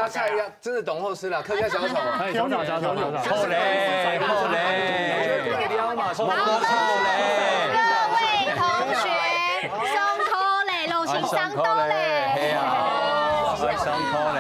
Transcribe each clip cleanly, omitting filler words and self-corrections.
家菜要真的懂后吃了，客家小炒嘛，小炒，后嘞，后嘞，那个料嘛，后嘞，各位同学，松口嘞，路是上刀嘞。上口嘞。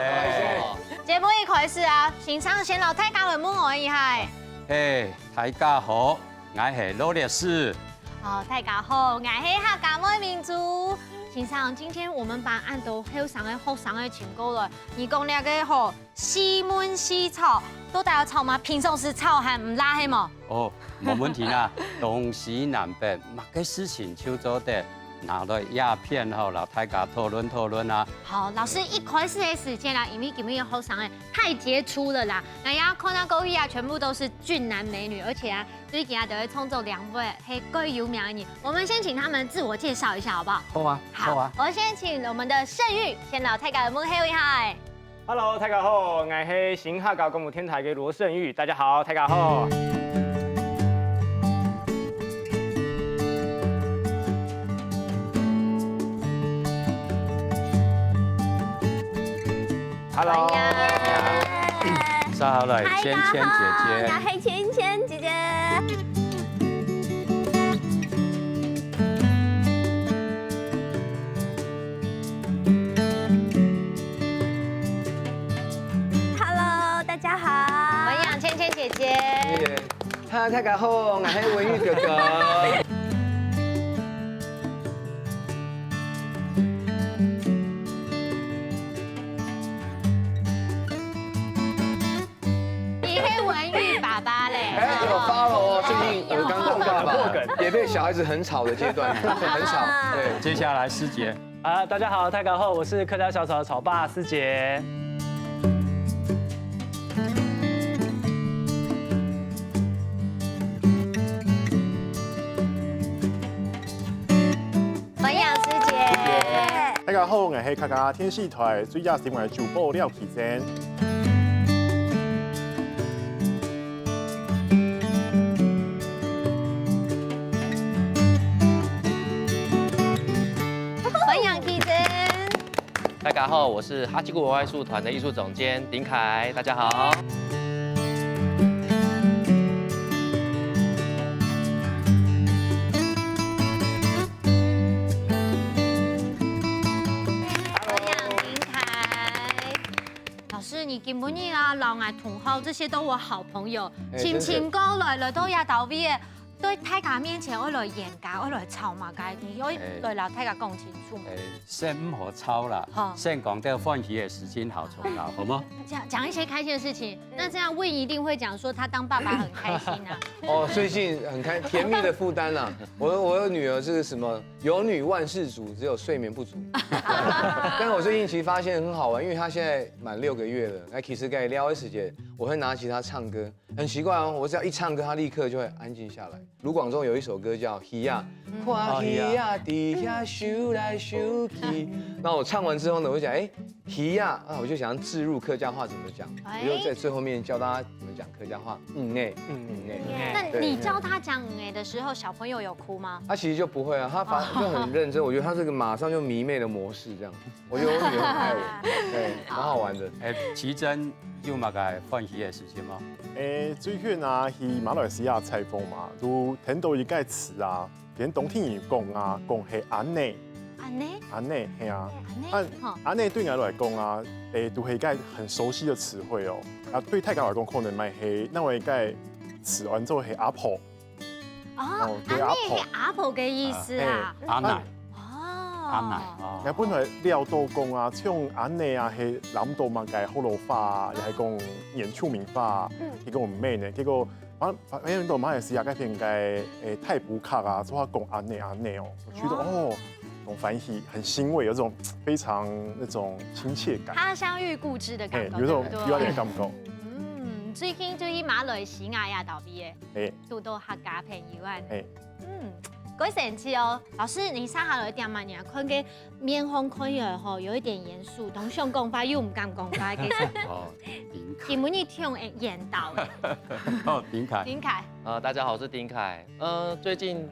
节目一開始啊，先生先老太家來問我一下。嘿，大家好，我係羅烈士。哦，大家好，我是客家妹民族。先生，今天我们把按到后上的后上的请过来。你讲那个吼西焖西炒，都带有炒吗？平常时炒还唔辣係冇？哦，冇問題啦，東西南北，乜嘅事情就做得。拿來鴉片後，老大家討論啊。好，老師一開始的時間啦，因為今日後上的太傑出了啦，那要看到各位啊，全部都是俊男美女，而且啊，最近啊都會創造兩位係最有名的人。我們先請他們自我介紹一下，好不好？好啊，好啊。我先請我們的盛玉，先老太家問候一下。Hello， 大家好，我係新客家廣播電台嘅羅盛玉，大家好，大家好。Hello， 上好了，芊芊姐姐。我係芊芊姐姐。Hello， 大家好。我係芊芊姐姐。哈，大家好，我係文玉哥哥。有发了哦，最近我刚当爸爸，也被小孩子很吵的阶段，很吵。对，接下来师姐。大家好，大家好，我是客家小炒的炒爸师姐。文雅师姐。大家好，我係客家天視台最佳新聞主播廖啟珍。大家好，我是哈基古文化艺术团的艺术总监丁凯，大家好。老師，你見唔見啊？老外同好，這些都我好朋友，親親哥來都也到位。對大家面前，我來演假，我來吵嘛解，你要來老大家講清楚。先唔好吵啦，先講到歡喜的事情好重要，好嗎？講一些開心的事情，那這樣Win一定會講說他當爸爸很開心啊。哦，最近很甜蜜的負擔啊！我有女兒是什麼？有女萬事足，只有睡眠不足。但是我最近其實發現很好玩，因為她現在滿6個月了。那其實該撩的時間，我會拿起她唱歌，很奇怪哦，我只要一唱歌，她立刻就會安靜下來。盧廣仲有一首歌叫《魚呀》，看魚呀底下游來游去。那我唱完之後呢，我就講，哎，魚呀，啊，我就想置入客家話怎麼講，我就在最後面教大家怎麼講客家話。那你教他講的時候，小朋友有哭嗎？他其實就不會啊，他就很認真。我覺得他這個馬上就迷妹的模式，這樣。我覺得我女兒很愛我，對，蠻好玩的。奇珍有乜嘅歡喜嘅事情嗎？最近啊，去馬來西亞採訪嘛，都聽到一個詞啊，連當地人講啊，講係安內。安內，係啊。安內對我來講啊，都係一個很熟悉的詞彙哦。啊，對大家來講可能咪係那位一個詞完之後係阿婆。哦，安內係阿婆嘅意思啊。阿奶。阿奶。日本係料到講啊，像安內啊係南島嘛嘅好老化，又係講演出文化，結果唔咩呢？結果反正到馬來西亞嗰邊嘅泰普卡啊，做下講安內哦，我覺得哦。種反喜很欣慰，有種非常那種親切感，他鄉遇故知的感覺，有種有點感覺。最近馬來西亞也到邊嘅，都到客家朋友啊。嗰成次哦，老師你生下來點嘛？你看嘅面紅看起來吼有一點嚴肅，都想講話又唔敢講話，其實。哦，丁凱。基本你聽演導嘅。哦，丁凱。丁凱。大家好，我是丁凱。最近。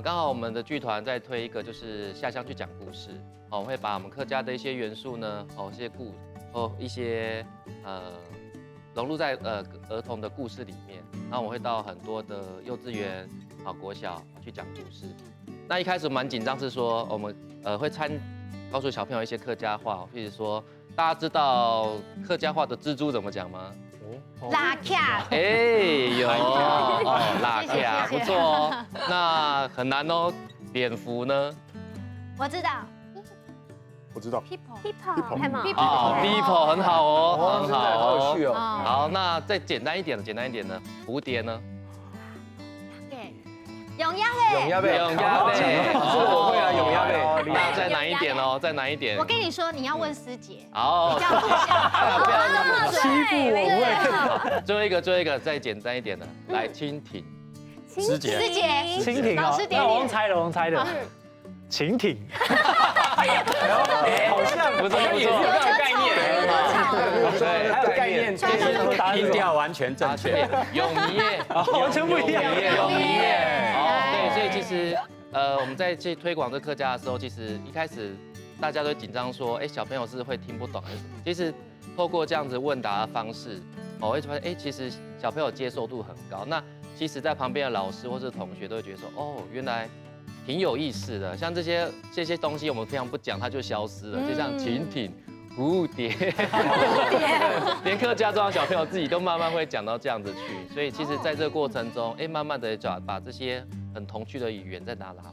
刚好我们的剧团在推一个就是下乡去讲故事，我会把我们客家的一些元素呢，一些一些融入在儿童的故事里面。然后我会到很多的幼稚园、国小去讲故事。那一开始蛮紧张，是说我们会告诉小朋友一些客家话，譬如说大家知道客家话的蜘蛛怎么讲吗？拉卡，哎，有拉卡，不错哦。那很难哦，蝙蝠呢？我知道我知道。 ，people 很好哦，很好好有趣哦。好，那再简单一点的，蝴蝶呢？永鸭贝，永鸭贝，永鸭贝，是我会啊，永鸭贝。那再难一点哦，再难一点。我跟你说，你要问师姐。好，这样不像，不要欺负我。最后一个，再简单一点的，来蜻蜓。师姐，蜻蜓老师点那我用猜的，蜻蜓。好像不错，有概念，对，还有概念，音调完全正确。永一夜，完全不一样。永一夜。对，所以其实我们在去推广这客家的时候，其实一开始大家都紧张说，哎，小朋友是会听不懂还是什么？其实透过这样子问答的方式，我会发现，哎，其实小朋友接受度很高。那其实，在旁边的老师或是同学都会觉得说，哦，原来挺有意思的。像这些东西，我们平常不讲，它就消失了。就像蜻蜓、蝴蝶，连客家庄小朋友自己都慢慢会讲到这样子去。所以，其实在这个过程中，哎，慢慢的把这些很童趣的语言再拿回来。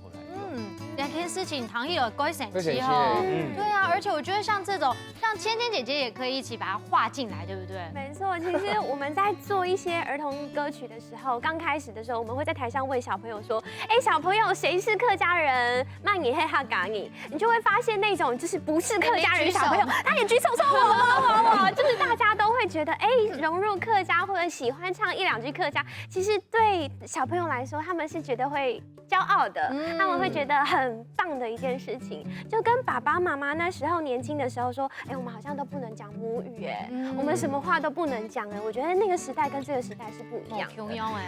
两件事情，唐毅有改善会期哦。对啊，而且我觉得像这种，像芊芊姐姐也可以一起把它画进来，对不对？没错，其实我们在做一些儿童歌曲的时候，刚开始的时候，我们会在台上问小朋友说：“哎，小朋友，谁是客家人？曼你黑哈嘎你。”你就会发现那种就是不是客家人的小朋友，他也举手说我，就是大家都会觉得，哎，融入客家或者喜欢唱一两句客家，其实对小朋友来说，他们是觉得会骄傲的，他们会觉得很棒的一件事情，就跟爸爸妈妈那时候年轻的时候说，哎，我们好像都不能讲母语，哎，我们什么话都不能讲，哎，我觉得那个时代跟这个时代是不一样的。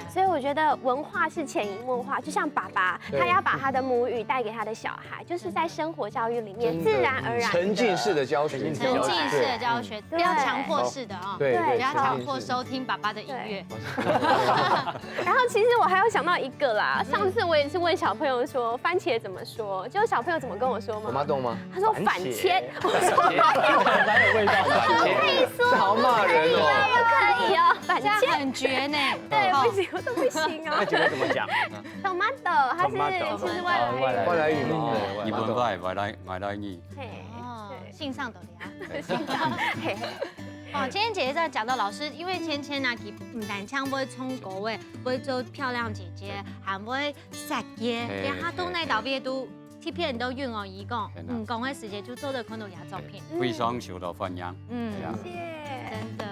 所以我觉得文化是潜移默化，就像爸爸他要把他的母语带给他的小孩，就是在生活教育里面自然而然沉浸式的教学，不要强迫式的啊，对，不要强迫收听爸爸的音乐。然后其实我还有想到一个啦，上次我也是问小朋友说番茄怎么说，结果小朋友怎么跟我说吗？我妈懂吗？他说反切，我说蛮有味道，可以说，好骂人哦，可以哦，反这样很绝呢。对，不行，我都不行哦。那觉得怎么讲？tomato，它是外来语嘛，日本外来语。信上的呀，信上。哦，芊芊姐姐在讲到老师，因为芊芊啊，佢唔但唱会冲歌诶，会做漂亮姐姐，还会设计，连她都那道别都贴片都用哦，伊讲，讲的时间就做的看到亚作品，非常受到欢迎。谢谢。真的。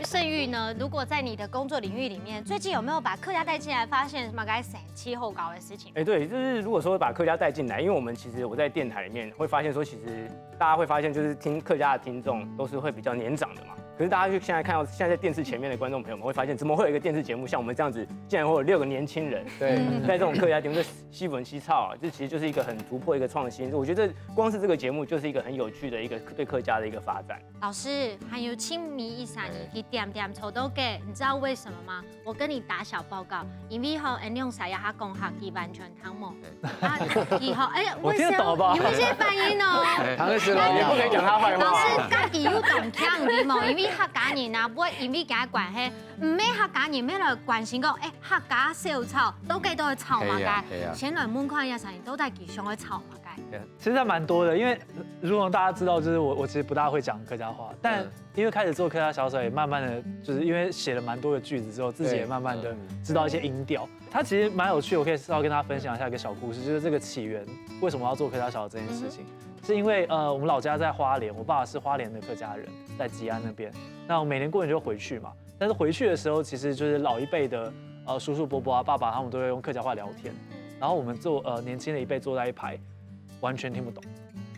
盛玉呢，如果在你的工作领域里面，最近有没有把客家带进来，发现什么该省气候高的事情？哎，对，就是如果说把客家带进来，因为我们其实我在电台里面会发现说，其实大家会发现就是听客家的听众都是会比较年长的嘛。可是大家就现在看到现在在电视前面的观众朋友们会发现，怎么会有一个电视节目像我们这样子，竟然会有6个年轻人？对，在这种客家节目，这西文西操啊，这其实就是一个很突破一个创新。我觉得光是这个节目就是一个很有趣的一个对客家的一个发展。老师，还有清明一闪一点点抽都给，你知道为什么吗？我跟你打小报告，因为后你用啥呀？他讲下基完全汤姆，以后哎呀，我听得懂吧？有一些反应哦。唐老师，你不可以讲他坏话。老师，家己有动腔的嘛？因为客家人啊，不会因为家关系，唔咩客家人咩来关心讲，哎，客家小炒都计都系炒嘛嘅，先来问看一下，都在其上去炒嘛嘅。其实还蛮多的，因为如果大家知道，就是我其实不大会讲客家话，但因为开始做客家小手，也慢慢的就是因为写了蛮多的句子之后，自己也慢慢的知道一些音调。它其实蛮有趣，我可以稍微跟大家分享一下一个小故事，就是这个起源为什么要做客家小这件事情，是因为我们老家在花莲，我爸爸是花莲的客家人，在吉安那边，那我每年过年就回去嘛，但是回去的时候，其实就是老一辈的叔叔伯伯啊、爸爸他们都会用客家话聊天，然后我们年轻的一辈坐在一排，完全听不懂，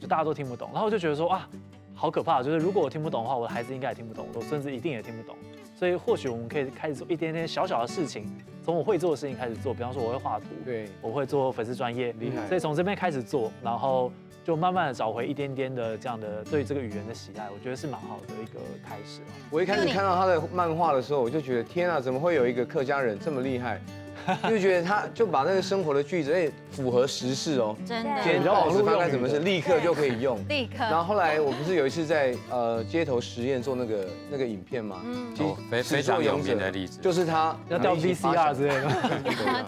就大家都听不懂，然后我就觉得说啊，好可怕，就是如果我听不懂的话，我的孩子应该也听不懂，我孙子一定也听不懂，所以或许我们可以开始做一点点小小的事情，从我会做的事情开始做，比方说我会画图，对，我会做粉丝专业，厉害。所以从这边开始做，然后就慢慢的找回一点点的这样的对这个语言的喜爱，我觉得是蛮好的一个开始。我一开始看到他的漫画的时候，我就觉得天啊，怎么会有一个客家人这么厉害？就觉得他就把那个生活的句子，符合时事哦，真的，今天报纸翻开什么是立刻就可以用，立刻。然后后来我不是有一次在街头实验做那个影片吗？非常有名的例子，就是他要掉 VCR 之类的。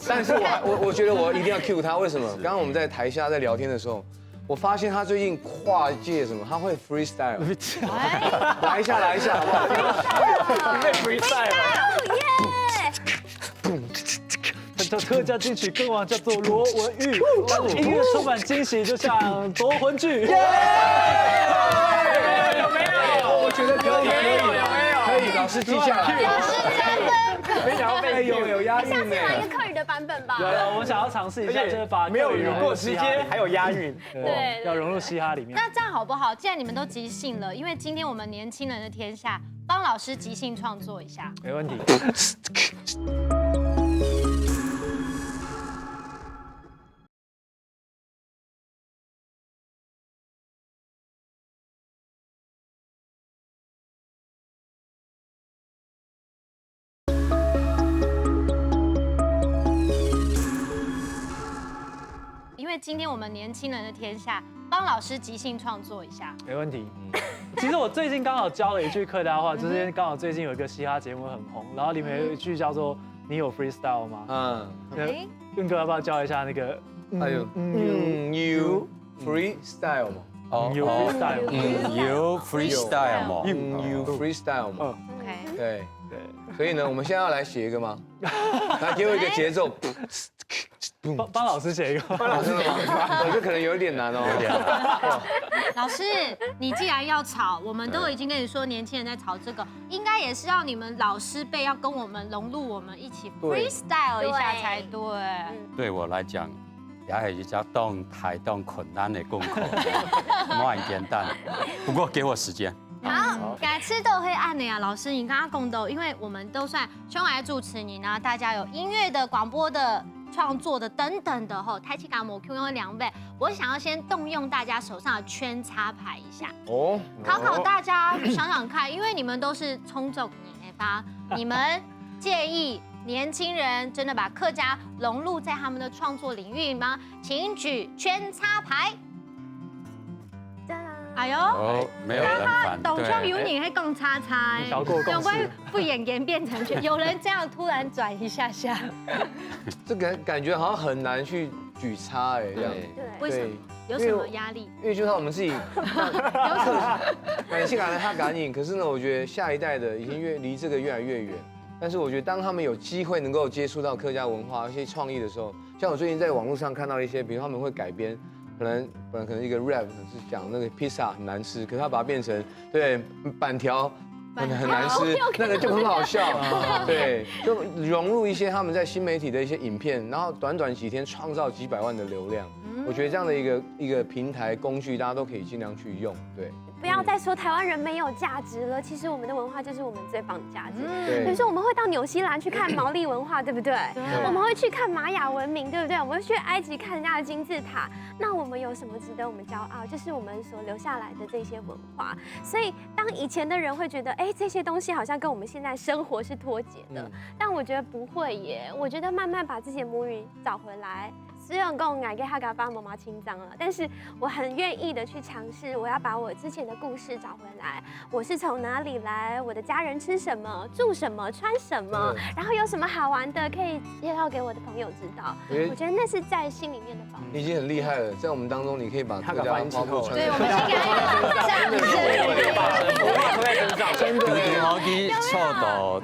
但是我觉得我一定要 cue 他，为什么？刚刚我们在台下在聊天的时候，我发现他最近跨界什么，他会 freestyle， 来一下，好不好？会 freestyle， 耶！叫客家金曲歌王叫做罗文玉，音乐充满惊喜，就像夺魂剧。有没有？我觉得可以，老师记下来。老师真的非常有押韵呢。下次来一个客语的版本吧。有，我想要尝试一下，就是把没有语过直接，还有押韵，对，要融入嘻哈里面。那这样好不好？既然你们都即兴了，因为今天我们年轻人的天下，帮老师即兴创作一下。没问题。因为今天我们年轻人的天下，帮老师即兴创作一下。没问题。其实我最近刚好教了一句客家话，就是刚好最近有一个嘻哈节目很红，然后里面有一句叫做“你有 freestyle 吗？”润哥要不要教一下那个？哎呦，you freestyle 吗？有 freestyle 吗？you freestyle 吗 ？OK。对。所以呢，我们现在要来写一个吗？来给我一个节奏。帮老师写一个。老师吗？这可能有一点难哦。老师，你既然要吵，我们都已经跟你说年轻人在吵这个，应该也是要你们老师辈要跟我们融入，我们一起 freestyle 一下才对。对我来讲，也係一種太困難的功課，蠻簡單。不過給我時間。好，改吃豆黑暗的呀，老师，你刚刚讲到，因为我们都算兄来主持人啊，大家有音乐的、广播的、创作的等等的吼，台气感某 Q 用两位，我想要先动用大家手上的圈插牌一下，考大家想想看，因为你们都是冲走年吧，你们介意年轻人真的把客家融入在他们的创作领域吗？请举圈插牌。哎呦，没有人反对。董秋有你还更叉叉，小过共识，不演变成圈，有人这样突然转一下下，这感觉好像很难去举叉哎，这样。为什么？有什么压力？因为就算我们自己，感谢感恩他感应，可是呢，我觉得下一代的已经离这个越来越远。但是我觉得当他们有机会能够接触到客家文化、一些创意的时候，像我最近在网络上看到一些，比如他们会改编。本来可能一个 rap 是讲那个披萨很难吃，可是他把它变成板条很难吃，那个就很好笑。对，就融入一些他们在新媒体的一些影片，然后短几天创造几百万的流量。我觉得这样的一个平台工具，大家都可以尽量去用。对。不要再说台湾人没有价值了，其实我们的文化就是我们最棒的价值。比如说我们会到纽西兰去看毛利文化，对不对？我们会去看玛雅文明，对不对？我们会去埃及看人家的金字塔。那我们有什么值得我们骄傲？就是我们所留下来的这些文化。所以当以前的人会觉得，哎，这些东西好像跟我们现在生活是脱节的，但我觉得不会耶。我觉得慢慢把自己的母语找回来。虽然跟我给哈嘎巴妈妈清脏了，但是我很愿意的去尝试，我要把我之前的故事找回来。我是从哪里来？我的家人吃什么、住什么、穿什么？然后有什么好玩的可以介绍给我的朋友知道？我觉得那是在心里面的宝。你已经很厉害了，在我们当中，你可以把客家话传。对，我们先给他真的，你好啲错到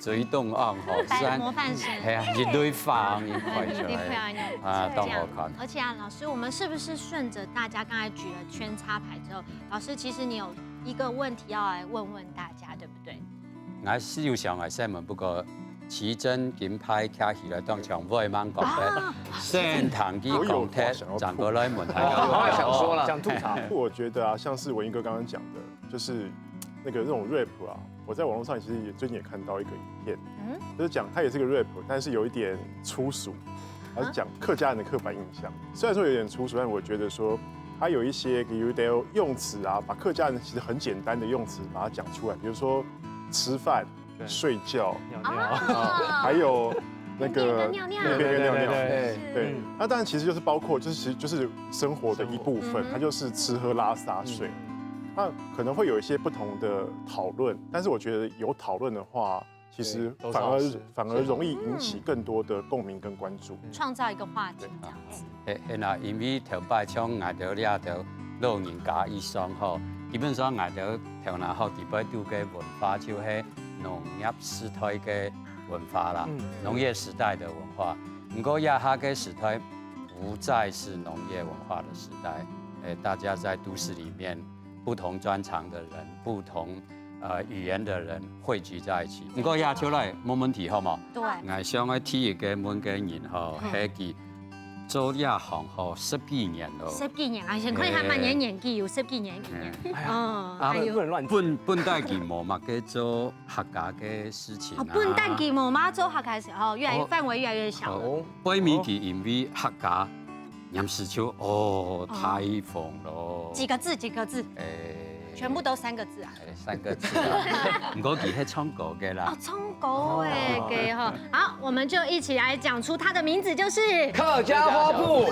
最动案吼，模范生，係啊，一堆放一块出来。这样，而且啊，老师，我们是不是顺着大家刚才举了圈插牌之后，老师其实你有一个问题要来问大家，对不对？我事上係新聞，不過持真金牌卡起來當場會蠻講嘅，先堂機講鐵，整個來問題。我想說了，想吐槽。我覺得啊，像是文英哥剛剛講的，就是那种 rap 啊，我在网络上其实最近也看到一个影片，就是讲它也是个 rap， 但是有一点粗俗，它是讲客家人的刻板印象。虽然说有点粗俗，但我觉得说它有一些有点用词啊，把客家人其实很简单的用词把它讲出来，比如说吃饭、睡觉、尿尿，还有那个尿尿，对，那当然其实就是包括就是生活的一部分，它就是吃喝拉撒睡。那可能会有一些不同的讨论，但是我觉得有讨论的话，其实反而容易引起更多的共鸣跟关注，创造一个话题这样子。那因为头摆像外头了头老人家以上吼，基本上外头头然后第摆丢嘅文化就係农業時代嘅文化啦，農業時代的文化。不過亞下嘅時代不再是農業文化的時代，大家在都市裡面。不同專長的人，不同語言的人匯聚在一起。不過亞出來冇問題，好冇？對。我想我睇一個門嘅人吼，係佢做亞行吼10幾年咯。10幾年啊，先看下萬年年紀有10幾年經驗。哎呦，不能亂講。本代佢冇乜嘅做客家嘅事情啊。本代佢冇乜做客家嘅時候，範圍越來越小。背面佢因為客家。念詩秋哦，太瘋咯！幾個字？全部都3個字啊？3個字啊！唔過佢係唱歌嘅啦。哦，唱歌誒，給哈。好，我們就一起來講出它的名字，就是客家花布。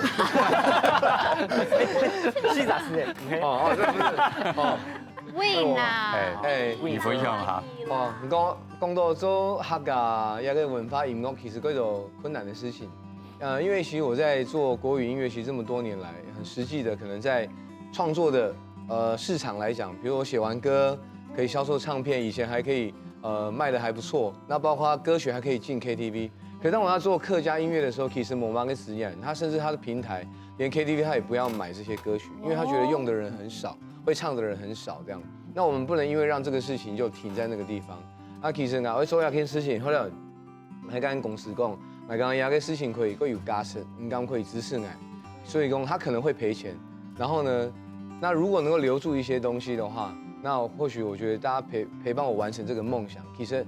西扎斯誒。哦，這不是哦。Win 啊，Win 分享下。哦，講到做客家一個文化音樂，其實嗰種困難的事情。因為其實我在做國語音樂，其實這麼多年來，很實際的，可能在創作的市場來講，比如我寫完歌可以銷售唱片，以前還可以賣得還不錯，那包括歌曲還可以進 KTV。可是當我要做客家音樂的時候，其實某媽跟實驗，他甚至他的平台連 KTV 他也不要買這些歌曲，因為他覺得用的人很少，會唱的人很少這樣。那我們不能因為讓這個事情就停在那個地方。啊，其實我做一件事情，後來還跟公司講。那剛剛有個事情可以有加成，你剛可以支持我，所以講他可能會賠錢。然後呢，那如果能夠留住一些東西的話，那或許我覺得大家陪伴我完成這個夢想。其實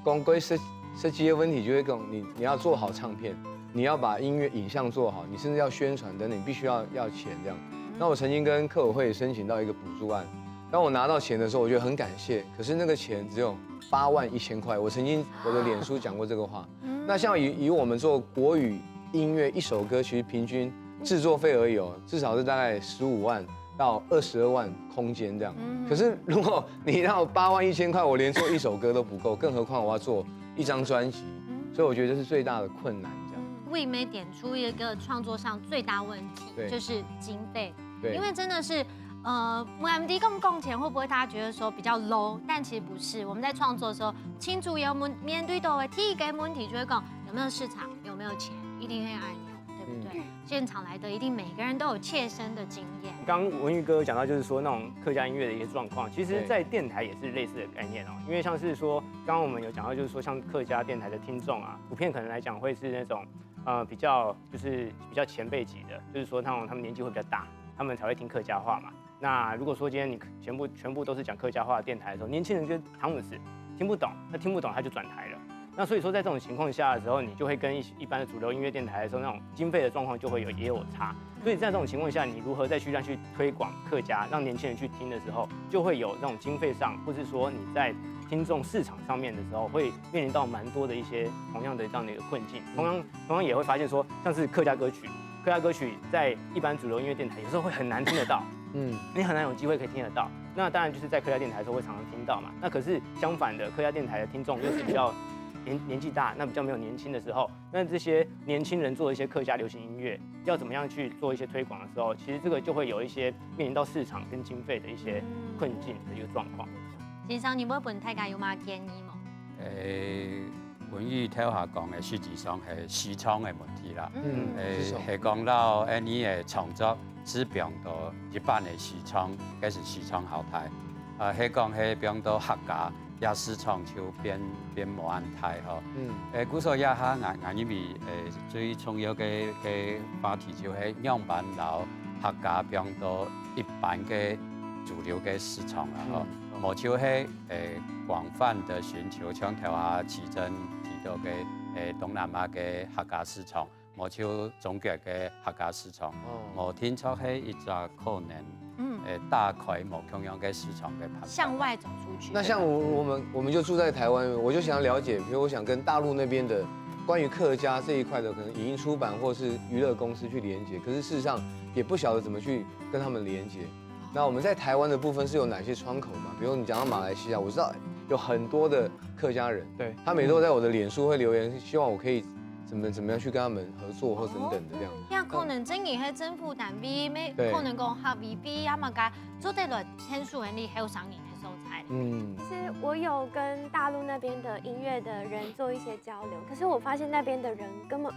講歸設計的問題就會講你要做好唱片，你要把音樂影像做好，你甚至要宣傳等等，你必須要錢這樣。那我曾經跟客委會申請到一個補助案，當我拿到錢的時候，我覺得很感謝。可是那個錢只有81000塊。我曾經我的臉書講過這個話。那像以我們做國語音樂一首歌，其實平均製作費而已哦，至少是大概15萬到22萬空間這樣。可是如果你要81000塊，我連做一首歌都不夠，更何況我要做一張專輯，所以我覺得這是最大的困難。這樣。魏梅點出一個創作上最大問題，就是經費。對，因為真的是。MD 共錢會不會大家覺得說比較 low？ 但其實不是，我們在創作的時候，清楚有面對到的第一個問題就會講有沒有市場，有沒有錢，一定會按鈕，對不對？現場來的一定每個人都有切身的經驗。剛文玉哥講到就是說那種客家音樂的一些狀況，其實在電台也是類似的概念哦。因為像是說，剛剛我們有講到就是說，像客家電台的聽眾啊，普遍可能來講會是那種比較前輩級的，就是說他們年紀會比較大，他們才會聽客家話嘛。那如果說今天你全部都是講客家話的電台的時候，年輕人覺得湯姆斯聽不懂，那聽不懂他就轉台了。那所以說在這種情況下的時候，你就會跟一般的主流音樂電台的時候，那種經費的狀況就會也有差。所以在這種情況下，你如何再去推廣客家，讓年輕人去聽的時候，就會有那種經費上，或是說你在聽眾市場上面的時候，會面臨到蠻多的一些同樣的這樣的一個困境。同樣也會發現說，像是客家歌曲在一般主流音樂電台有時候會很難聽得到。你很難有機會可以聽得到。那當然就是在客家電台的時候會常常聽到嘛。那可是相反的，客家電台的聽眾又是比較年紀大，那比較沒有年輕的時候，那這些年輕人做一些客家流行音樂，要怎麼樣去做一些推廣的時候，其實這個就會有一些面臨到市場跟經費的一些困境的一個狀況。先生，你會本大家有乜建議嗎？文玉睇下講嘅實際上係市場嘅問題啦。係講到你嘅創作。只變到一般的市場，嗰是市場後台。係講係變到客家，也市場就變無安泰吼。古時候一下我因為最重要嘅話題就係樣板樓客家變到一般嘅主流嘅市場啦吼。目前迄广泛的寻求，像头下启真提到嘅东南亚嘅客家市场，目前中国嘅客家市场，无听出迄一只可能大规模同样嘅市场嘅盘。向外走出去。那像我们就住在台湾，我就想了解，比如我想跟大陆那边的关于客家这一块的，可能影音出版或是娱乐公司去连接，可是事实上也不晓得怎么去跟他们连接。那我们在台湾的部分是有哪些窗口嘛？比如你讲到马来西亚，我知道有很多的客家人，对，他每都在我的脸书会留言，希望我可以怎么样去跟他们合作或等等的这样。呀，可能真係喺政府單位，咩可能講合 VB 啊嘛嘅，做得來簽署人哋還有上年嘅素材。其實我有跟大陸那邊的音樂的人做一些交流，可是我發現那邊的人根本。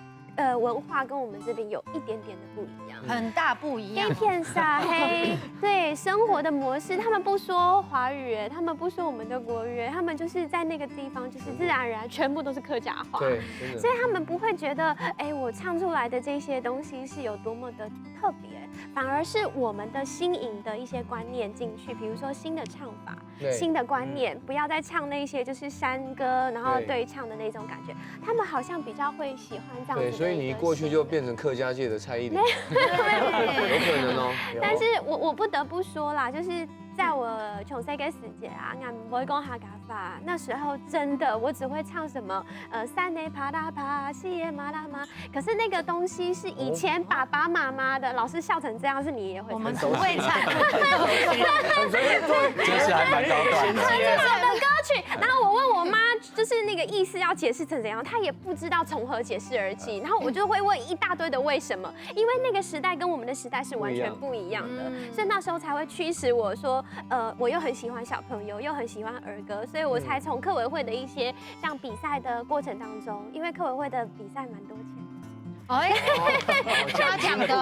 文化跟我們這邊有一點點的不一樣，很大不一樣。黑片撒黑，對生活的模式，他們不說華語，他們不說我們的國語，他們就是在那個地方，就是自然而然全部都是客家話。對，所以他們不會覺得，我唱出來的這些東西是有多麼的特別，反而是我們的新穎的一些觀念進去，比如說新的唱法、新的觀念，不要再唱那些就是山歌，然後對唱的那種感覺，他們好像比較會喜歡這樣子。所以你一過去就變成客家界的蔡依林，有可能哦。但是我不得不說啦，就是在我從細個時節啊，我唔會講客家話，那時候真的我只會唱什麼三內啪啦啪，西耶麻啦麻。可是那個東西是以前爸爸媽媽的，老師笑成這樣，是你也會唱。我們不會唱，就是還蠻高端的。很好的歌曲。然後我問我媽，就是那個意思要解釋成怎樣，她也不知道從何解釋而起。然後我就會問一大堆的為什麼，因為那個時代跟我們的時代是完全不一樣的，所以那時候才會驅使我說，我又很喜歡小朋友，又很喜歡兒歌，所以我才從客委會的一些像比賽的過程當中，因為客委會的比賽蠻多錢。他講的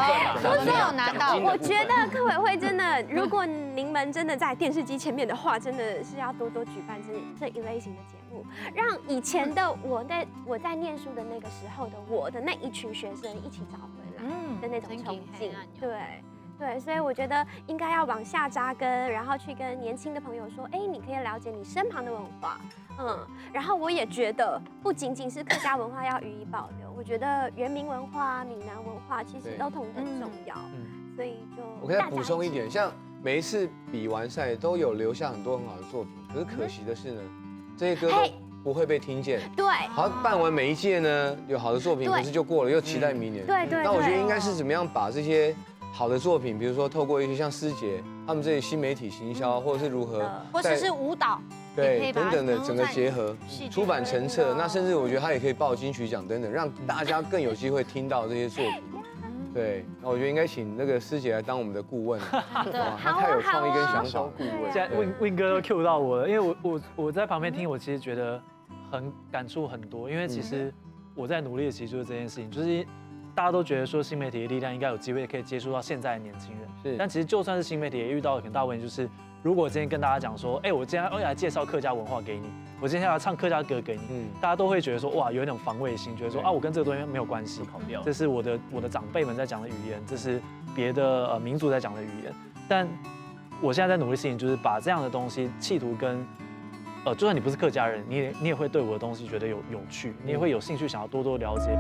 我都有拿到。我覺得客委會真的，如果您們真的在電視機前面的話，真的是要多多舉辦這一類型的節目，讓以前的我在念書的那個時候的我的那一群學生一起找回來的那種憧憬。對，所以我覺得應該要往下扎根，然後去跟年輕的朋友說，你可以了解你身旁的文化。然後我也覺得不僅僅是客家文化要予以保留，我覺得原民文化、閩南文化其實都同等重要。所以就我可以再補充一點，像每一次比完賽都有留下很多很好的作品，可是可惜的是呢，這些歌都不會被聽見。對，好，辦完每一屆呢，有好的作品，可是就過了，又期待明年。對。那我覺得應該是怎麼樣把這些好的作品，比如說透過一些像師姐他們這些新媒體行銷，或者是如何，或者是舞蹈。对，等等的整个结合，出版成册，那甚至我觉得他也可以报金曲奖等等，让大家更有机会听到这些作品。对，那我觉得应该请那个师姐来当我们的顾问。好的，她太有创意跟想法。顾问，现在Win哥都 Q 到我了，因为我在旁边听，我其实觉得很感触很多，因为其实我在努力的其实就是这件事情，就是大家都觉得说新媒体的力量应该有机会可以接触到现在的年轻人，是，但其实就算是新媒体也遇到很大问题，就是。如果今天跟大家讲说，我今天要来介绍客家文化给你，我今天要唱客家歌给你，大家都会觉得说，哇，有一种防卫心，觉得说啊，我跟这个东西没有关系，这是我的长辈们在讲的语言，这是别的民族在讲的语言。但我现在在努力的事情，就是把这样的东西，企图跟就算你不是客家人，你也会对我的东西觉得有趣，你也会有兴趣想要多多了解。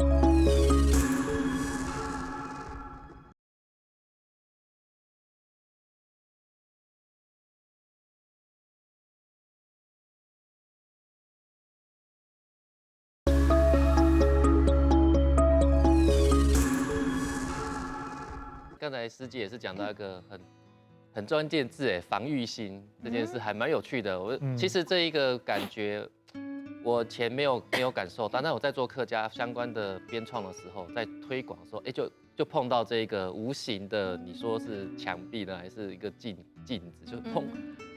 刚才师姐也是讲到一个很关键字防御心这件事还蛮有趣的。其实这一个感觉，我前没有感受到，但我在做客家相关的编创的时候，在推广的时候，就碰到这个无形的，你说是墙壁呢，还是一个镜子，就会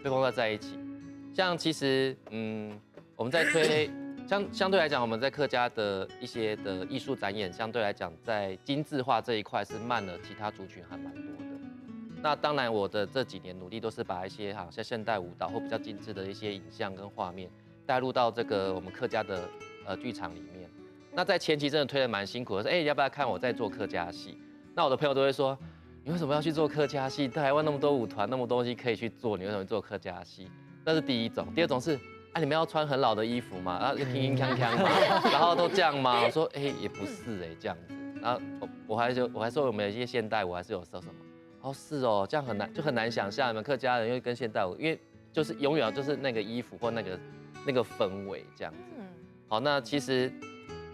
碰到在一起。像其实我们在推。相对来讲，我们在客家的一些的艺术展演，相对来讲，在精致化这一块是慢了其他族群还蛮多的。那当然，我的这几年努力都是把一些好像现代舞蹈或比较精致的一些影像跟画面带入到这个我们客家的剧场里面。那在前期真的推得蛮辛苦的，说要不要看我在做客家戏？那我的朋友都会说，你为什么要去做客家戏？台湾那么多舞团，那么多东西可以去做，你为什么做客家戏？那是第一种。第二种是你们要穿很老的衣服嘛，铿铿锵锵嘛，然后都这样吗？我说也不是这样子。然后我还说我们有一些现代舞还是有说什么，是哦，这样很难想象你们客家人因为跟现代舞，因为就是永远就是那个衣服或那个氛围这样子。好，那其实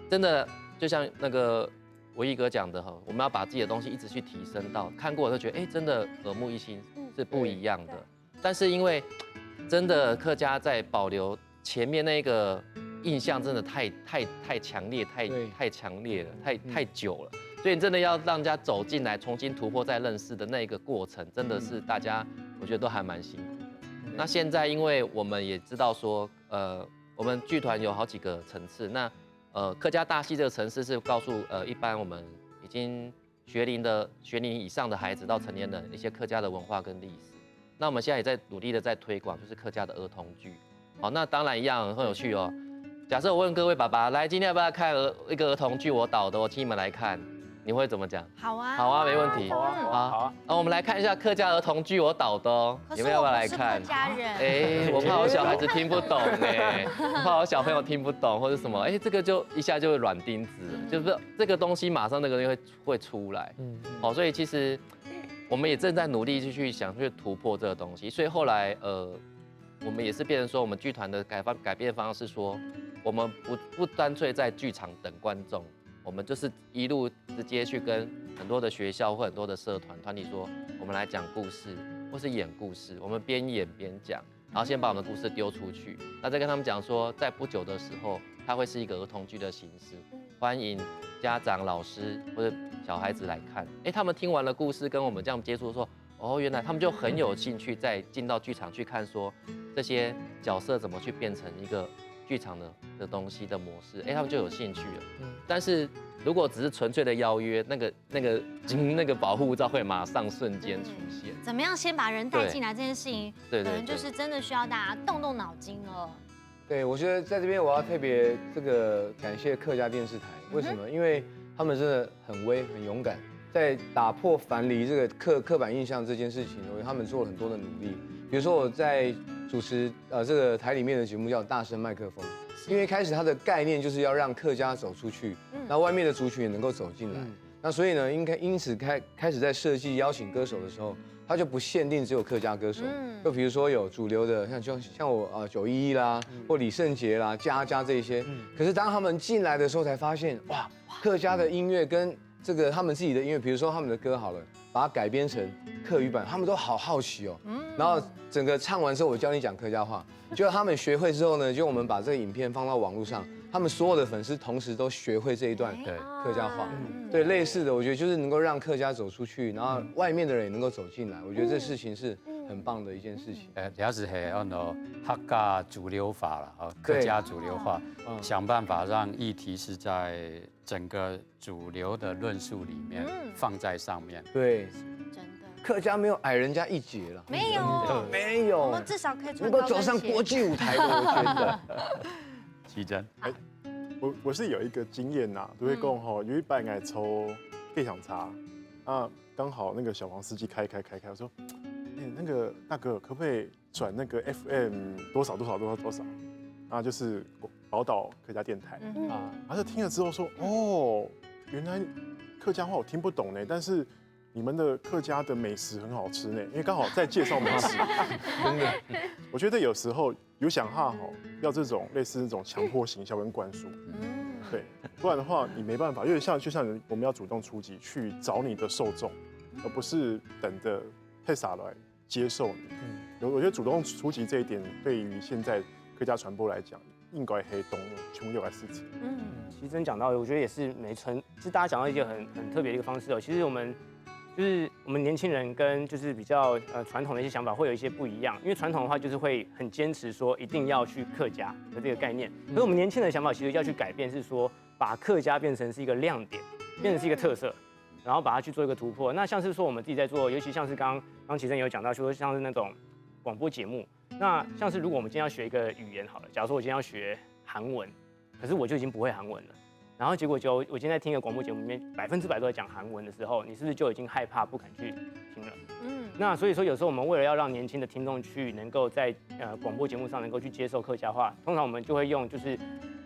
真的就像那个维义哥讲的哈，我们要把自己的东西一直去提升到看过，就觉得真的耳目一新，是不一样的。但是因为真的客家在保留前面那个印象，真的太强烈，太强烈了，太久了，所以真的要让人家走进来，重新突破再认识的那个过程，真的是大家我觉得都还蛮辛苦的。那现在因为我们也知道说，我们剧团有好几个层次，那客家大戏这个层次是告诉一般我们已经学龄以上的孩子到成年人一些客家的文化跟历史。那我们现在也在努力的在推广，就是客家的儿童剧。好，那当然一样很有趣哦。假设我问各位爸爸，来，今天要不要看一个儿童剧我导的，我请你们来看，你会怎么讲？好啊，好啊，没问题。好啊。我们来看一下客家儿童剧我导的哦，你们要不要来看？客家人。我怕我小孩子听不懂我怕我小朋友听不懂或者什么，这个就一下就会软钉子，就是这个东西马上那个东西会出来。好，所以其实我们也正在努力去想去突破这个东西，所以后来我们也是变成说，我们剧团的改变方式说，我们不干脆在剧场等观众，我们就是一路直接去跟很多的学校或很多的社团体说，我们来讲故事或是演故事，我们边演边讲，然后先把我们的故事丢出去，那再跟他们讲说，在不久的时候，它会是一个儿童剧的形式，欢迎家长、老师或者小孩子来看。他们听完了故事，跟我们这样接触说，原来他们就很有兴趣再进到剧场去看说这些角色怎么去变成一个剧场的东西的模式，他们就有兴趣了。但是如果只是纯粹的邀约，那个保护罩会马上瞬间出现。怎么样先把人带进来这件事情，对，可能就是真的需要大家动脑筋了。对，我觉得在这边我要特别感谢客家电视台，为什么？因为他们真的很威、很勇敢，在打破樊篱这个刻板印象这件事情，我觉得他们做了很多的努力。比如说我在主持这个台里面的节目叫《大声麦克风》，因为一开始它的概念就是要让客家走出去，那外面的族群也能够走进来。那所以呢，因此开始在设计邀请歌手的时候，它就不限定只有客家歌手，就比如说有主流的，像我911啦，或李圣杰啦、家这一些。可是当他们进来的时候，才发现哇，客家的音乐跟这个他们自己的音乐，比如说他们的歌好了，把它改编成客语版，他们都好好奇哦。然后整个唱完之后，我教你讲客家话，结果他们学会之后呢，就我们把这个影片放到网络上，他们所有的粉丝同时都学会这一段客家话。对，类似的，我觉得就是能够让客家走出去，然后外面的人也能够走进来，我觉得这事情是很棒的一件事情。也是客家主流化了，客家主流化，想办法让议题是在整个主流的论述里面放在上面。对，真的，客家没有矮人家一截了，没有，我们至少可以能够走上国际舞台的，我觉得。奇珍，我是有一个经验呐，都会讲吼，有一班爱抽非常差啊，刚好那个小黄司机开，我说，那个大哥可不可以转那个 FM 多少，啊，就是宝岛客家电台啊，然后就听了之后说，原来客家话我听不懂呢，但是你们的客家的美食很好吃呢，因为刚好在介绍美食，真的，我觉得有时候有想哈要这种类似那种强迫行销跟灌输，对，不然的话你没办法，因为就像我们要主动出击去找你的受众，而不是等着配撒来接受你。我觉得主动出击这一点，对于现在客家传播来讲，应该可以懂穷有的事情。其实真讲到，我觉得也是是大家讲到一件很特别的一个方式哦。其实我们年轻人跟就是比较传统的一些想法会有一些不一样，因为传统的话就是会很坚持说一定要去客家的这个概念，可是我们年轻人的想法其实要去改变，是说把客家变成是一个亮点，变成是一个特色，然后把它去做一个突破。那像是说我们自己在做，尤其像是刚奇珍有讲到说像是那种广播节目，那像是如果我们今天要学一个语言好了，假如说我今天要学韩文，可是我就已经不会韩文了。然后结果我今天在听一个广播节目里面100%都在讲韩文的时候，你是不是就已经害怕不敢去听了？那所以说有时候我们为了要让年轻的听众去能够在广播节目上能够去接受客家话，通常我们就会用就是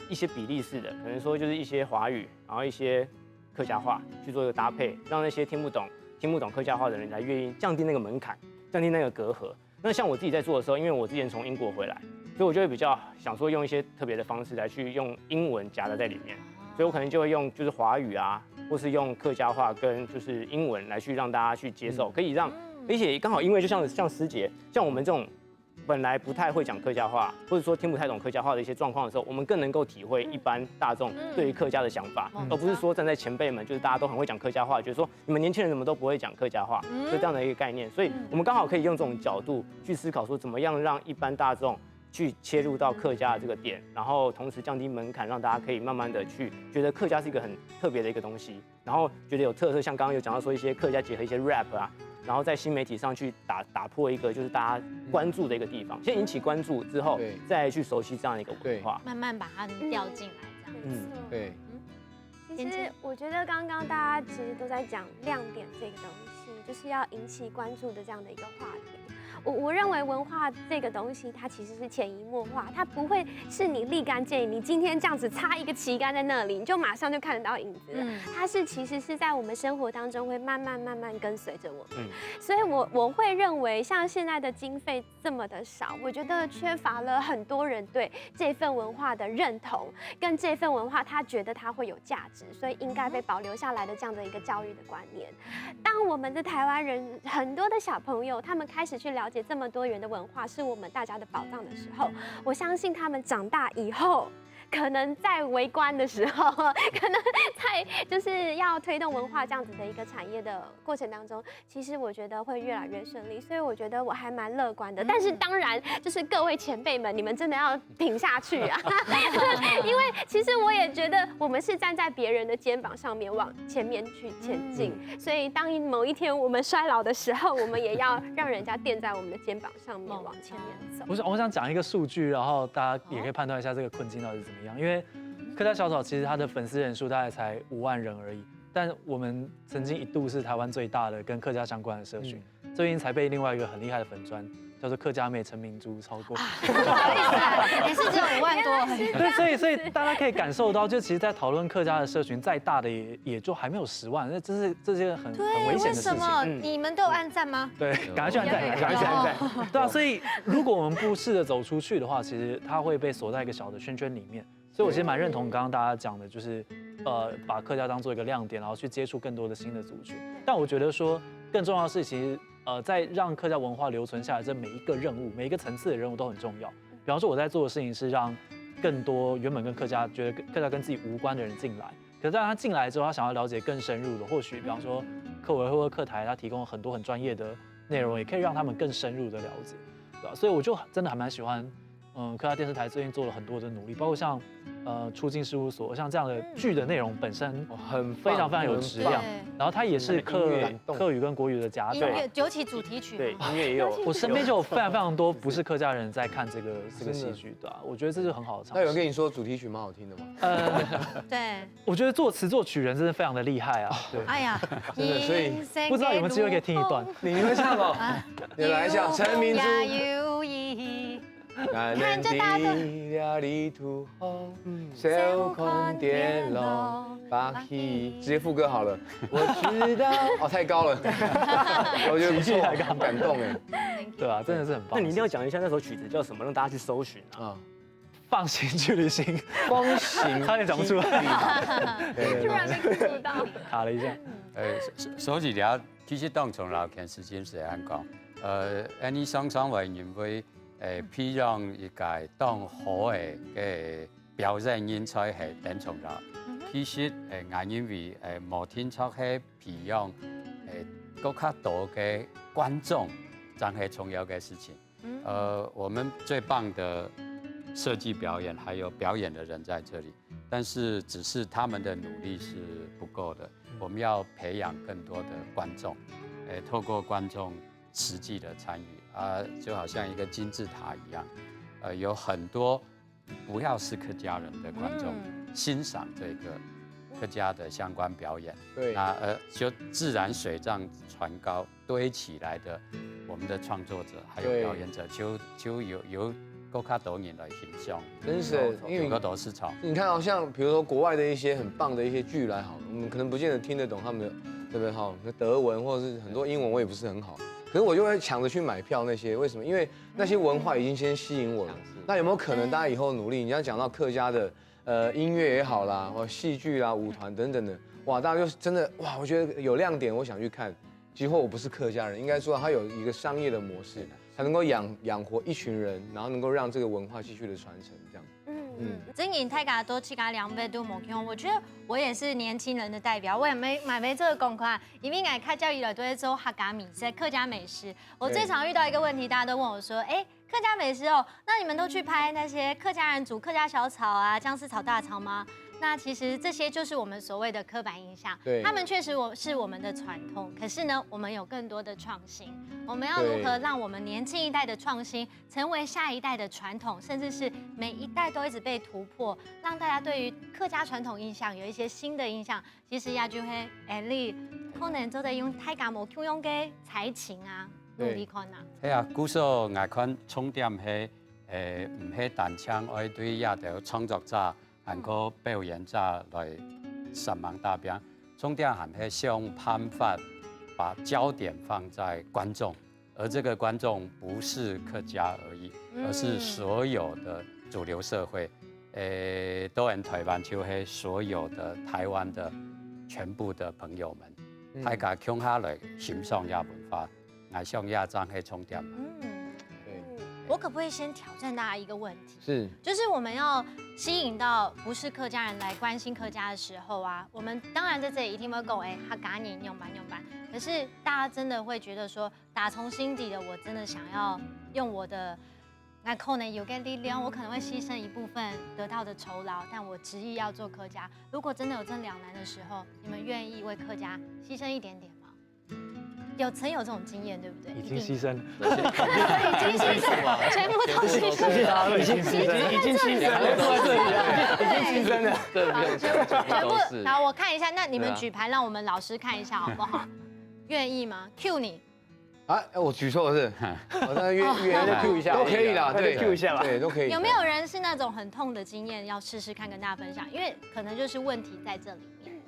一些比例式的，可能说就是一些华语，然后一些客家话去做一个搭配，让那些听不懂客家话的人来愿意降低那个门槛，降低那个隔阂。那像我自己在做的时候，因为我之前从英国回来，所以我就会比较想说用一些特别的方式来去用英文夹杂在里面，所以我可能就会用就是华语啊，或是用客家话跟就是英文来去让大家去接受，可以让，而且刚好因为就像师姐，像我们这种本来不太会讲客家话，或者说听不太懂客家话的一些状况的时候，我们更能够体会一般大众对于客家的想法，而不是说站在前辈们，就是大家都很会讲客家话，觉得说你们年轻人怎么都不会讲客家话，就这样的一个概念。所以我们刚好可以用这种角度去思考，说怎么样让一般大众去切入到客家的这个点，然后同时降低门槛，让大家可以慢慢的去觉得客家是一个很特别的一个东西，然后觉得有特色，像刚刚有讲到说一些客家结合一些 rap 啊。然后在新媒体上去打破一个就是大家关注的一个地方，先引起关注之后，再去熟悉这样的一个文化，慢慢把它调进来，这样。对。其实我觉得刚刚大家其实都在讲亮点这个东西，就是要引起关注的这样的一个话题。我认为文化这个东西，它其实是潜移默化，它不会是你立竿见影，你今天这样子插一个旗杆在那里，你就马上就看得到影子。它其实是在我们生活当中会慢慢跟随着我们。所以我会认为，像现在的经费这么的少，我觉得缺乏了很多人对这份文化的认同，跟这份文化他觉得它会有价值，所以应该被保留下来的这样的一个教育的观念。当我们的台湾人很多的小朋友，他们开始去了解这么多元的文化是我们大家的宝藏的时候，我相信他们长大以后，可能在围观的时候，可能在就是要推动文化这样子的一个产业的过程当中，其实我觉得会越来越顺利，所以我觉得我还蛮乐观的。但是当然，就是各位前辈们，你们真的要挺下去啊！因为其实我也觉得我们是站在别人的肩膀上面往前面去前进，所以当某一天我们衰老的时候，我们也要让人家垫在我们的肩膀上面往前面走。我想讲一个数据，然后大家也可以判断一下这个困境到底是怎么样。因为客家小草其实它的粉丝人数大概才5万人而已，但我们曾经一度是台湾最大的跟客家相关的社群，最近才被另外一个很厉害的粉专叫做客家妹陈明珠超过，也是只有5万多。对，所以大家可以感受到，就其实，在讨论客家的社群再大的也就还没有10万，那这是很危险的事情。为什么你们都有按赞吗？对，赶快去按赞，赶快去按赞。对啊，所以如果我们不试着走出去的话，其实它会被锁在一个小的圈圈里面。所以我其实蛮认同刚刚大家讲的，就是把客家当做一个亮点，然后去接触更多的新的族群。但我觉得说更重要的是，其实在让客家文化留存下来，这每一个任务、每一个层次的任务都很重要。比方说我在做的事情是让更多原本跟客家觉得客家跟自己无关的人进来，可是当他进来之后，他想要了解更深入的，或许比方说客委或客台，他提供很多很专业的内容，也可以让他们更深入的了解，对吧？所以我就真的还蛮喜欢。客家电视台最近做了很多的努力，包括像出境事务所，像这样的剧的内容本身非常有质量，然后它也是客语跟国语的夹杂，尤其主题曲，对，音乐也有。我身边就有非常多不是客家人在看这个戏剧的，我觉得这是很好的尝试。那有人跟你说主题曲蛮好听的吗？对，我觉得作词作曲人真的非常的厉害啊。对，哎呀，真的，所以不知道有没有机会可以听一段？你会唱吗？你来一下，陈明珠。看着大哥，手空电笼，直接副歌好了。我知道，哦，太高了，我觉得不错，很感动哎，对吧？真的是很棒。那你一定要讲一下那首曲子叫什么，让大家去搜寻啊。放心去旅行，风行，差点讲不出来，突然被哭到，卡了一下。所以咧，其實當從老件事情嚟講，你常常會認為培養一個當好嘅表演人才係等從啦。其實我認為無天才係培養更加多嘅觀眾，真係重要嘅事情。我們最棒的設計表演，還有表演的人在這裡，但是只是他們的努力是不夠的。我們要培養更多的觀眾，透過觀眾實際的參與就好像一個金字塔一樣，有很多不要是客家人的觀眾欣賞這個客家的相关表演。对，那就自然水涨船高堆起来的，我们的创作者还有表演者，就有够卡多年来形象，真是，因为有个都市场。你看，好像比如说国外的一些很棒的一些剧来好了，我们可能不见得听得懂他们的，对不对？哈，德文或者是很多英文我也不是很好，可是我就会抢着去买票那些，为什么？因为那些文化已经先吸引我了。那有没有可能大家以后努力？你要讲到客家的音乐也好啦，或戏剧啦、舞团等等的，哇，大家就真的哇，我觉得有亮点，我想去看。即或我不是客家人，应该说他有一个商业的模式，才能够养活一群人，然后能够让这个文化继续的传承，这样。经营太家多七家两倍都目标，我觉得我也是年轻人的代表，我也没这个公款，因为我开教育了都会做客家米食、客家美食。我最常遇到一个问题，大家都问我说，哎，客家美食哦，那你们都去拍那些客家人煮客家小炒啊、姜丝炒大肠吗？那其实这些就是我们所谓的刻板印象，他们确实是我们的传统，可是呢，我们有更多的创新。我们要如何让我们年轻一代的创新成为下一代的传统，甚至是每一代都一直被突破，让大家对于客家传统印象有一些新的印象。其实也就会你可能都在用太家无用嘅才情啊，努力看啊。係啊，古數外款重點係唔係單槍愛對亞條創作者。韓國表演者來神盲大表，重點還是想辦法把焦點放在觀眾，而這個觀眾不是客家而已，而是所有的主流社會，當然台灣就是所有的台灣的全部的朋友們，大家共下來欣賞亞文化，愛上亞爭係重點。我可不可以先挑戰大家一個問題？是，就是我們要吸引到不是客家人來關心客家的時候啊，我們當然在這裡一定會講，客家人用版。可是大家真的會覺得說，打從心底的，我真的想要用我的可能有個力量，我可能會犧牲一部分得到的酬勞，但我執意要做客家。如果真的有這兩難的時候，你們願意為客家犧牲一點點嗎？曾有這種經驗，對不對？已經犧牲了，已經犧牲了，全部都犧牲了，已經犧牲了，已經犧牲了，全部。好，我看一下，那你們舉牌，讓我們老師看一下，好不好？願意嗎 ？Q 你。啊，我舉錯了是，我那願就 Q 一下，都可以啦，對 ，Q 一下吧，對，都可以。有沒有人是那種很痛的經驗，要試試看跟大家分享？因為可能就是問題在這裡面了。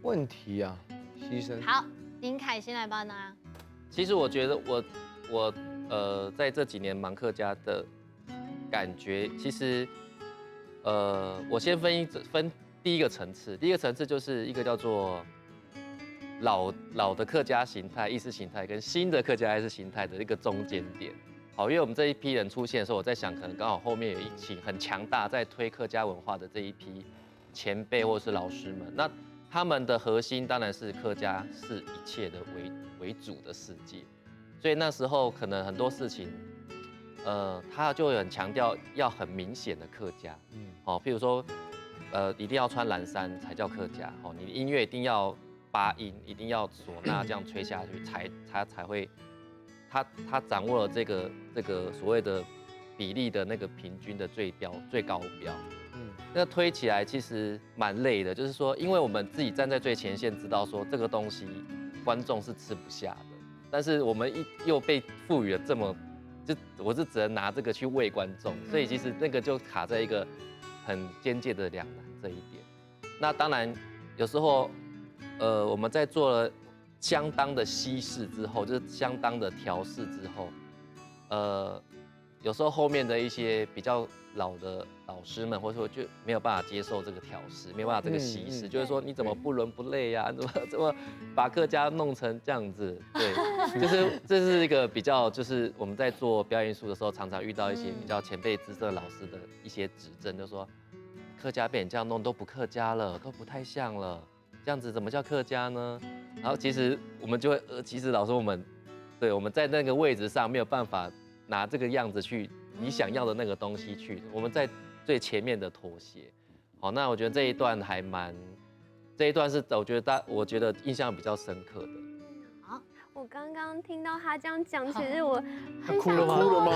問題啊，犧牲。好。林凱先來吧呢。其實我覺得我在這幾年忙客家的感覺，其實我先分第一個層次，第一個層次就是一個叫做老的客家形態、意識形態跟新的客家意識形態的一個中間點。好，因為我們這一批人出現的時候，我在想，可能剛好後面有一群很強大在推客家文化的這一批前輩或是老師們，那他們的核心當然是客家是一切的為主的世界，所以那時候可能很多事情，他就很強調要很明顯的客家，譬如說，一定要穿藍衫才叫客家，你的音樂一定要八音，一定要嗩吶這樣吹下去，才會，他掌握了這個所謂的比例的那個平均的最高標。那推起來其實蠻累的，就是說，因為我們自己站在最前線，知道說這個東西觀眾是吃不下的，但是我們又被賦予了這麼，我是只能拿這個去餵觀眾，所以其實那個就卡在一個很邊界的兩難這一點。那當然有時候，我們在做了相當的稀釋之後，就是相當的調試之後，有時候後面的一些比較老的老師們，或者說就沒有辦法接受這個調試，沒有辦法這個稀釋，就是說你怎麼不倫不類呀？怎麼把客家弄成這樣子？對，就是這是一個比較，就是我們在做表演藝術的時候，常常遇到一些比較前輩資深老師的一些指正，就說客家被你這樣弄都不客家了，都不太像了，這樣子怎麼叫客家呢？然後其實我們就會，其實老師我們在那個位置上沒有辦法拿這個樣子去你想要的那個東西去，我們在最前面的妥協。好，那我覺得這一段還蠻，這一段是我覺得印象比較深刻的。好，我剛剛聽到他這樣講，其實我很哭了嗎？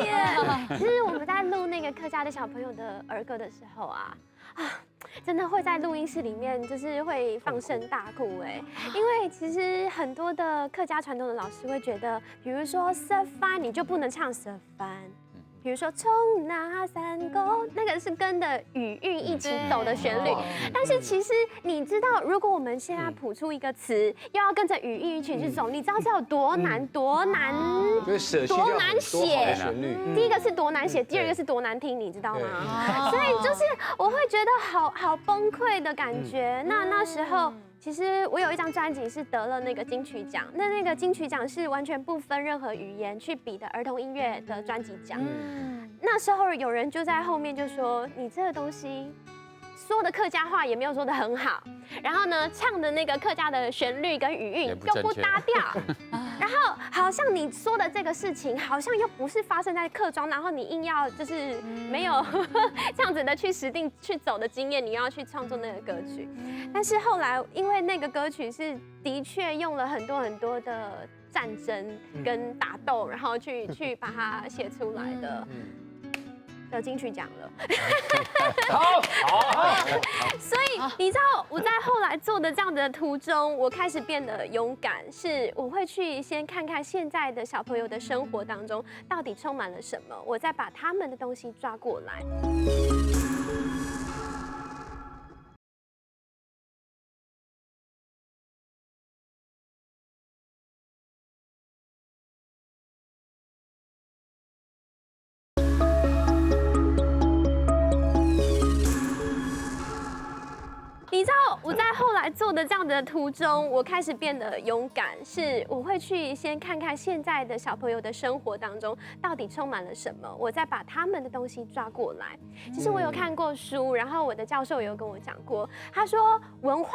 耶！其實我們在錄那個客家的小朋友的兒歌的時候啊，真的会在录音室里面就是会放声大哭哎，因为其实很多的客家传统的老师会觉得，比如说色番你就不能唱色番。比如说冲那山沟，那个是跟着语韵一起走的旋律。但是其实你知道，如果我们现在谱出一个词，又要跟着语韵一起去走，你知道这有多难？多难写？旋律。第一个是多难写，第二个是多难听，你知道吗？所以就是我会觉得好崩溃的感觉。那时候。其实我有一张专辑是得了那个金曲奖，那个金曲奖是完全不分任何语言去比的儿童音乐的专辑奖。那时候有人就在后面就说：“你这个东西说的客家话也没有说的很好，然后呢唱的那个客家的旋律跟语韵又不搭调，然后好像你说的这个事情好像又不是发生在客庄，然后你硬要就是没有这样子的去实定去走的经验，你要去创作那个歌曲。但是后来因为那个歌曲是的确用了很多的战争跟打斗，然后去把它写出来的。”得金曲奖了，好，所以你知道我在后来做的这样的途中，我开始变得勇敢，是我会去先看看现在的小朋友的生活当中到底充满了什么，我再把他们的东西抓过来。你知道我在后来做的这样的途中，我开始变得勇敢，是我会去先看看现在的小朋友的生活当中到底充满了什么，我再把他们的东西抓过来。其实我有看过书，然后我的教授有跟我讲过，他说文化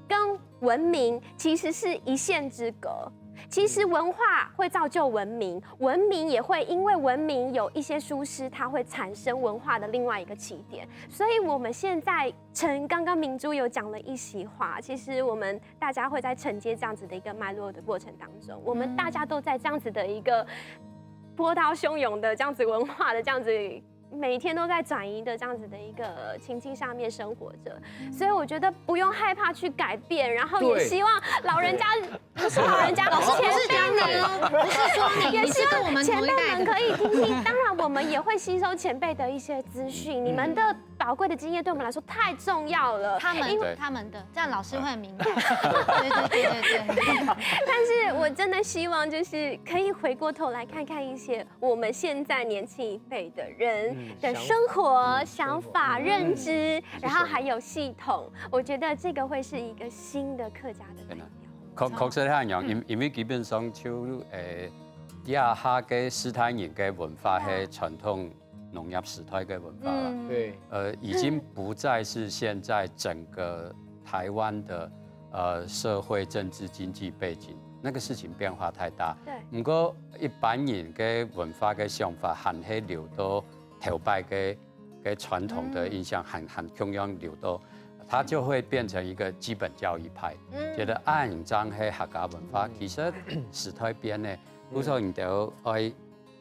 跟文明其实是一线之隔。其实文化会造就文明，文明也会因为文明有一些疏失，它会产生文化的另外一个起点。所以我们现在刚刚明珠有讲了一席话，其实我们大家会在承接这样子的一个脉络的过程当中，我们大家都在这样子的一个波涛汹涌的这样子文化的这样子。每天都在转移的这样子的一个情境下面生活着，所以我觉得不用害怕去改变，然后也希望老人家不是老人家，老师前辈们，不是说你，也希跟我们前辈们可以听听。当然，我们也会吸收前辈的一些资讯，你们的宝贵的经验对我们来说太重要了。他们的，这样老师会很敏感。对。但是我真的希望就是可以回过头来看看一些我们现在年轻一辈的人的生活、想法、认知，然後還有系統，我覺得這個會是一個新的客家的代表。確實係樣，因為基本上就底下嘅斯坦人嘅文化係傳統農業時代嘅文化啦。對，已經不再是現在整個台灣的社會政治經濟背景。那個事情變化太大，不過一般人嘅文化嘅想法，還係留到頭擺嘅傳統的印象，很同樣留到，它就會變成一個基本教育派，覺得按章係客家文化，其實時代變咧，故所你都要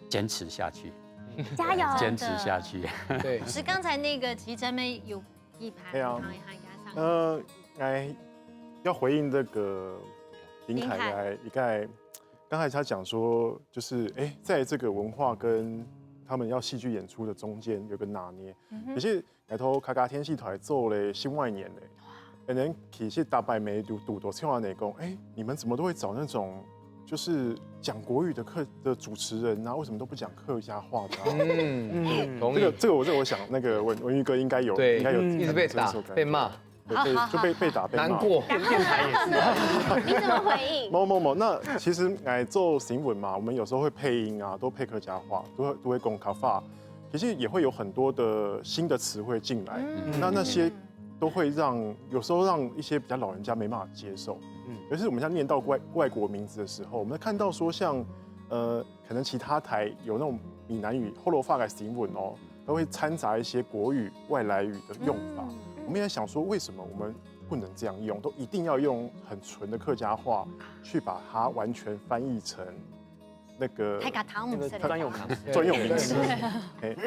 堅持下去，加油，堅持下去。對，是剛才那個其實真沒有一盤，要回應這個。林凱來一概，剛才他講說，就是在這個文化跟他們要戲劇演出的中間有個拿捏。其實外頭客家天戲團做了10萬年嘞，人其實大擺沒讀到千萬內功，你們怎麼都會找那種就是講國語的主持人啊？為什麼都不講客家話的？這個我想那個文玉哥應該有一直被打被罵。就被打被罵，難過。電台也是。你怎麼回應？冇。那其實做新聞嘛，我們有時候會配音啊，都配客家話，都會講客話。其實也會有很多的新的詞彙進來，那些都會有時候讓一些比較老人家沒辦法接受。可是我們像念到外國名字的時候，我們看到說像可能其他台有那種閩南語、後羅發嘅新聞哦，都會摻雜一些國語、外來語的用法。我們也想說，為什麼我們不能這樣用，都一定要用很純的客家話去把它完全翻譯成那個專用名詞。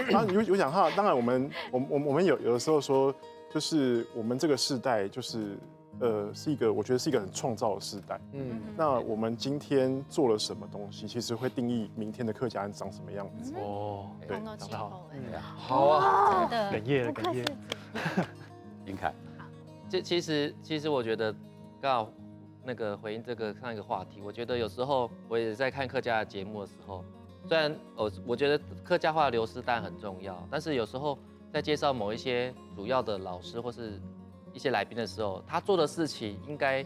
然後有想哈，當然我們有的時候說就是我们这个世代就是是一个我觉得是一个很创造的世代。那我们今天做了什么东西，其实会定义明天的客家人长什么样子。对，讲得好，好啊，真的哽咽了，哽咽。林凯，其实我觉得刚好那个回应这个上一个话题，我觉得有时候我也在看客家的节目的时候，虽然我觉得客家话的流失当然很重要，但是有时候在介绍某一些主要的老师或是一些来宾的时候，他做的事情应该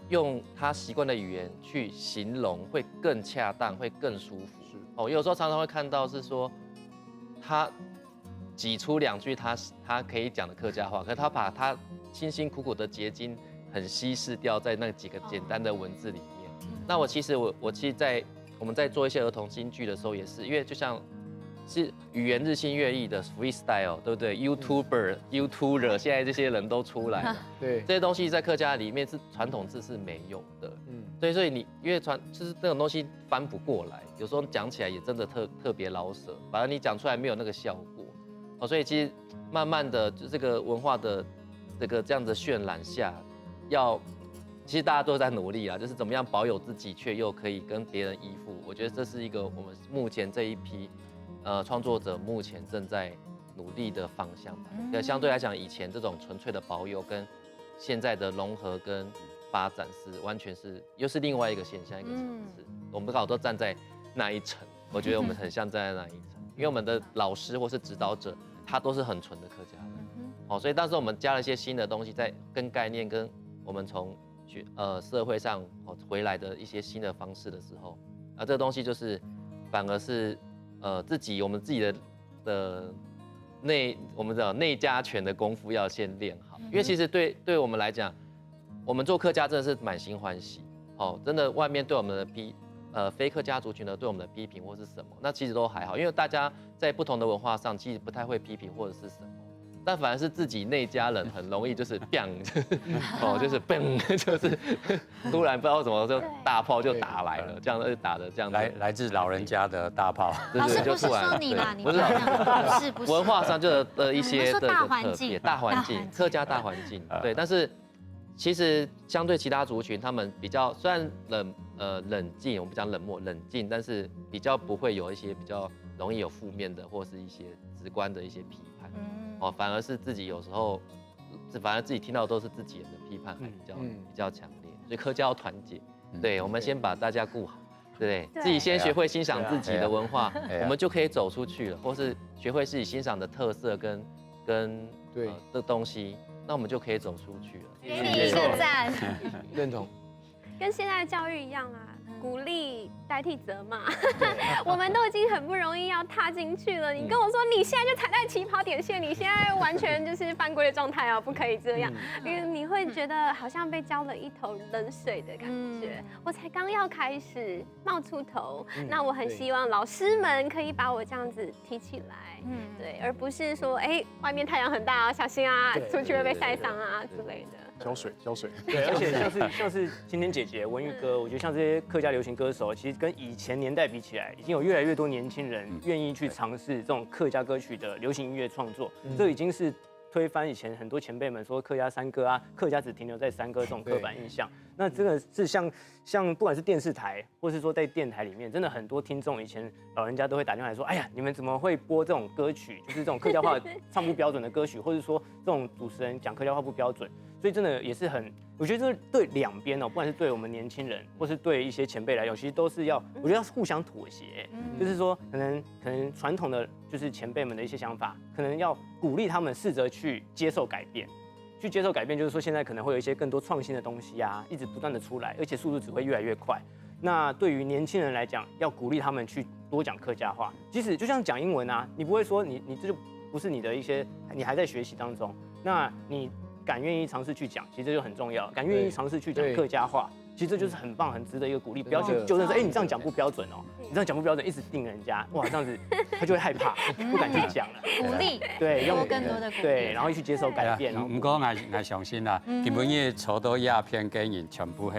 用他习惯的语言去形容，会更恰当，会更舒服。有时候常常会看到是说他挤出2句他可以讲的客家话，可是他把他辛辛苦苦的结晶很稀释掉在那几个简单的文字里面。那我其实我们在做一些儿童新剧的时候也是，因为就像是语言日新月异的 freestyle， 对不对 ？YouTuber 现在这些人都出来了，对，这些东西在客家里面是传统字是没有的，所以你因为就是那种东西翻不过来，有时候讲起来也真的特别老舍，反正你讲出来没有那个效果，所以其实慢慢的就这个文化的这样的渲染下，其实大家都在努力啊，就是怎么样保有自己却又可以跟别人依附，我觉得这是一个我们目前这一批创作者目前正在努力的方向吧。相对来讲，以前这种纯粹的保有跟现在的融合跟发展是完全是又是另外一个现象一个层次。我们刚好都站在那一层，我觉得我们很像站在那一层，因为我们的老师或是指导者他都是很纯的客家人，所以当时我们加了一些新的东西，在跟概念跟我们从社会上回来的一些新的方式的时候，这个东西就是反而是我们自己的我们的内家拳的功夫要先练好，因为其实对我们来讲，我们做客家真的是满心欢喜，真的外面对我们的非客家族群的对我们的批评或是什么，那其实都还好，因为大家在不同的文化上其实不太会批评或者是什么。但反而是自己内家人很容易就是 bang， 就是 bang， 就是突然不知道怎么就大炮就打来了，这样打的这样来自老人家的大炮，老师不是说你啦，你不是文化上就一些的大环境，客家大环境，对，但是其实相对其他族群，他们比较虽然冷静，我们讲冷漠冷静，但是比较不会有一些比较容易有负面的或是一些直观的一些批判。反而是自己有时候，反而自己听到的都是自己人的批判，还比较强烈。所以客家要团结，对，我们先把大家顾好，对不对？自己先学会欣赏自己的文化，我们就可以走出去了，或是学会自己欣赏的特色跟的东西，那我们就可以走出去了。给你一个赞，认同。跟现在的教育一样啊。鼓励代替责骂，我们都已经很不容易要踏进去了。你跟我说你现在就踩在起跑点线，你现在完全就是犯规的状态啊，不可以这样，因为你会觉得好像被浇了一头冷水的感觉。我才刚要开始冒出头，那我很希望老师们可以把我这样子提起来，对，而不是说外面太阳很大啊，小心啊，出去会被晒伤啊之类的。浇水。对，而且像是今天姐姐、文玉哥，我觉得像这些客家流行歌手，其实跟以前年代比起来，已经有越来越多年轻人愿意去尝试这种客家歌曲的流行音乐创作，这已经是推翻以前很多前辈们说客家山歌啊，客家只停留在山歌这种刻板印象。那真的是像不管是电视台，或是说在电台里面，真的很多听众以前老人家都会打电话来说，哎呀，你们怎么会播这种歌曲？就是这种客家话唱不标准的歌曲，或者说这种主持人讲客家话不标准。所以真的也是我觉得这对两边哦，不管是对我们年轻人，或是对一些前辈来讲，其实都是我觉得要互相妥协。就是说，可能传统的就是前辈们的一些想法，可能要鼓励他们试着去接受改变。去接受改变，就是说现在可能会有一些更多创新的东西啊，一直不断的出来，而且速度只会越来越快。那对于年轻人来讲，要鼓励他们去多讲客家话，即使就像讲英文啊，你不会说你这就不是你的一些，你还在学习当中，那你敢愿意尝试去讲，其实这就很重要。敢愿意尝试去讲客家话，其实这就是很棒、很值得一个鼓励。不要去纠正说，你这样讲不标准哦，你这样讲不标准，一直定人家，哇，这样子他就会害怕，不敢去讲了。鼓励，对，用更多的鼓励，对，然后去接受改变。不过我相信啦，基本因为超多鸦片跟人全部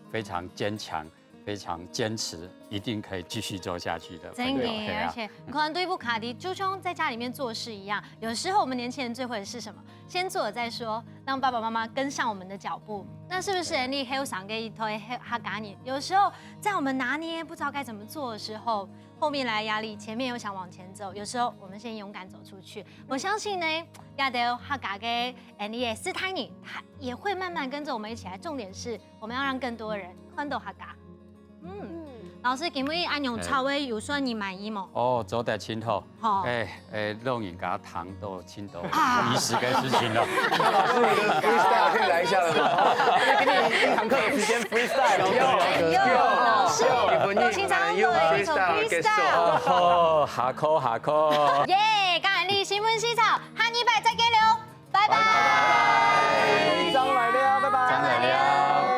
非常坚强，非常坚持，一定可以继续做下去的。真的，而且可能对付卡迪，就像在家里面做事一样。有时候我们年轻人最会的是什么？先做了再说，让爸爸妈妈跟上我们的脚步。那是不是你还有想给一推哈嘎你？有时候在我们拿捏不知道该怎么做的时候，后面来压力，前面又想往前走。有时候我们先勇敢走出去。我相信呢，亚德哈嘎给你也斯泰尼，他也会慢慢跟着我们一起来。重点是我们要让更多人看到哈嘎。老师，今日安用超威有说你满意吗？哦，做得真好。好。弄人家糖豆、青豆，一时的事情了。老师，你的 freestyle 可以来一下了吗？给你一堂课的时间 freestyle。老师，我经常做 freestyle。哦，下课。耶，刚才你新闻市场，下礼拜再见了，拜拜。张来了，拜拜。张来了。